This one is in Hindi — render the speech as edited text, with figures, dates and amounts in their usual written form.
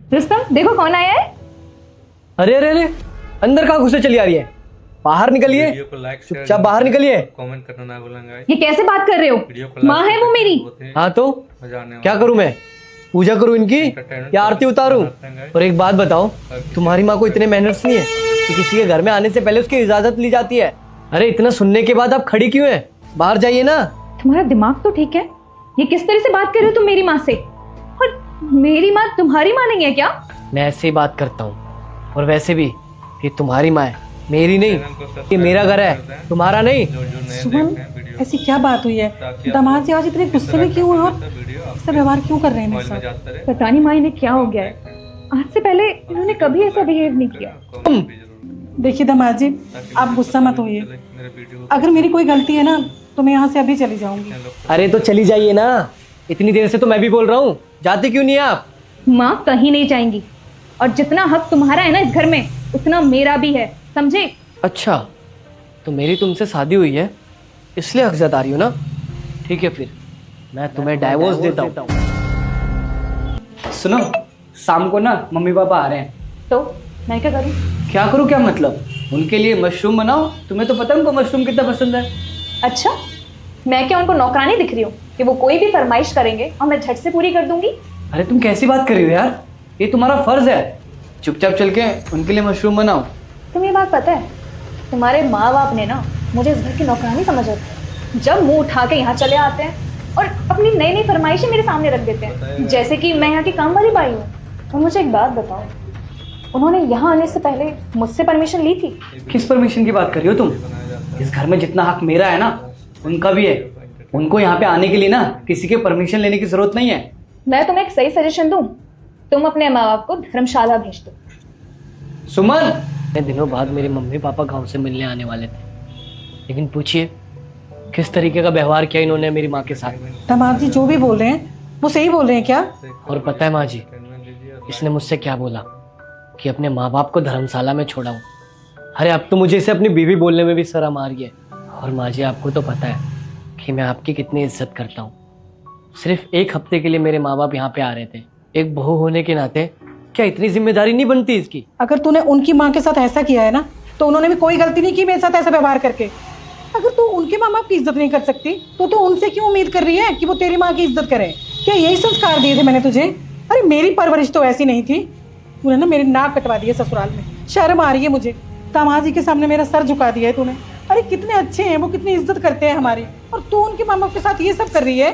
रुस्तम देखो कौन आया है। अरे अरे अरे, अंदर कहाँ घुसे चली आ रही है? बाहर निकलिए, वीडियो को लाइक चुपचाप बाहर निकलिए। कमेंट करना ना भूलेंगे। ये कैसे बात कर रहे हो? वीडियो को माँ है वो मेरी। हाँ तो क्या करूँ मैं? पूजा करूँ इनकी या आरती उतारूँ? और एक बात बताओ, तुम्हारी माँ को इतने मैनर्स नहीं है कि किसी के घर में आने से पहले उसकी इजाजत ली जाती है? अरे इतना सुनने के बाद आप खड़ी क्यों है? बाहर जाइए ना। तुम्हारा दिमाग तो ठीक है, ये किस तरह से बात कर रहे हो तुम मेरी माँ से? और मेरी माँ तुम्हारी माँ नहीं है क्या? मैं ऐसे ही बात करता हूँ, और वैसे भी ये तुम्हारी माँ है, मेरी नहीं। ये मेरा घर है, तुम्हारा नहीं। सुमन, ऐसी क्या बात हुई है? दामाद जी आज इतने गुस्से में क्यों हैं और ऐसा व्यवहार क्यों कर रहे हैं मेरे साथ? पता नहीं माँ इन्हें क्या हो गया है। आज से पहले इन्होंने कभी ऐसा बिहेव नहीं किया। देखिए दामाद जी, आप गुस्सा मत होइए। अगर मेरी कोई गलती है ना तो मैं यहाँ से अभी चली जाऊंगी। अरे तो चली जाइए ना, इतनी देर से तो मैं भी बोल रहा हूँ। जाते क्यों नहीं है आप? माँ कहीं नहीं जाएंगी, और जितना हक तुम्हारा है ना इस घर में उतना मेरा भी है, समझे? अच्छा, तो मेरी तुमसे शादी हुई है इसलिए हक जता रही हो ना? ठीक है, फिर मैं तुम्हें डाइवोर्स देता हूँ। सुनो, शाम को ना मम्मी पापा आ रहे हैं। तो मैं क्या करूँ? क्या करूँ क्या मतलब? उनके लिए मशरूम बनाओ। तुम्हें तो पता है उनको मशरूम कितना पसंद है। अच्छा, मैं क्या उनको नौकरानी दिख रही हूँ कि वो कोई भी फरमाइश करेंगे और मैं झट से पूरी कर दूंगी? अरे तुम कैसी बात कर रही हो यार, ये तुम्हारा फर्ज है। चुपचाप चल के उनके लिए मशरूम बनाओ। तुम्हें ये बात पता है, तुम्हारे माँ बाप ने ना मुझे इस घर की नौकरानी समझ रखा है। जब मुंह उठा के यहाँ चले आते हैं और अपनी नई नई फरमाइशें मेरे सामने रख देते हैं, जैसे कि मैं यहाँ की काम वाली बाई हूँ। और मुझे एक बात बताओ, उन्होंने यहाँ आने से पहले मुझसे परमिशन ली थी? किस परमिशन की बात कर रही हो तुम? इस घर में जितना हक मेरा है ना उनका भी है। उनको यहाँ पे आने के लिए ना किसी के परमिशन लेने की जरूरत नहीं है। मैं तुम्हें एक सही सजेशन दूं, तुम अपने माँ बाप को धर्मशाला भेज दो। सुमन, इतने दिनों बाद मेरे मम्मी पापा गांव से मिलने आने वाले थे, लेकिन पूछिए किस तरीके का व्यवहार किया इन्होंने मेरी माँ के साथ। दामाद जी जो भी बोल रहे हैं वो सही बोल रहे हैं क्या? और पता है माँ जी, इसने मुझसे क्या बोला कि अपने माँ बाप को धर्मशाला में छोड़ाऊं। अरे अब तो मुझे इसे अपनी बीवी बोलने में भी शर्म आ रही है। और माँ जी आपको तो पता है कि मैं आपकी कितनी इज्जत करता हूँ। सिर्फ एक हफ्ते के लिए मेरे माँ बाप यहाँ पे आ रहे थे। एक बहू होने के नाते क्या इतनी जिम्मेदारी नहीं बनती इसकी? अगर तूने उनकी माँ के साथ ऐसा किया है ना तो उन्होंने भी कोई गलती नहीं की मेरे साथ ऐसा व्यवहार करके। अगर तू उनके माँ बाप की इज्जत नहीं कर सकती तो तू उनसे क्यों उम्मीद कर रही है कि वो तेरी माँ की इज्जत करे? क्या यही संस्कार दिए थे मैंने तुझे? अरे मेरी परवरिश तो ऐसी नहीं थी। तूने ना मेरी नाक कटवा दी है ससुराल में। शर्म आ रही है मुझे। दामाद जी के सामने मेरा सर झुका दिया है तूने। अरे कितने अच्छे हैं वो, कितनी इज्जत करते हैं हमारी, और तू उनके माँ बाप के साथ ये सब कर रही है।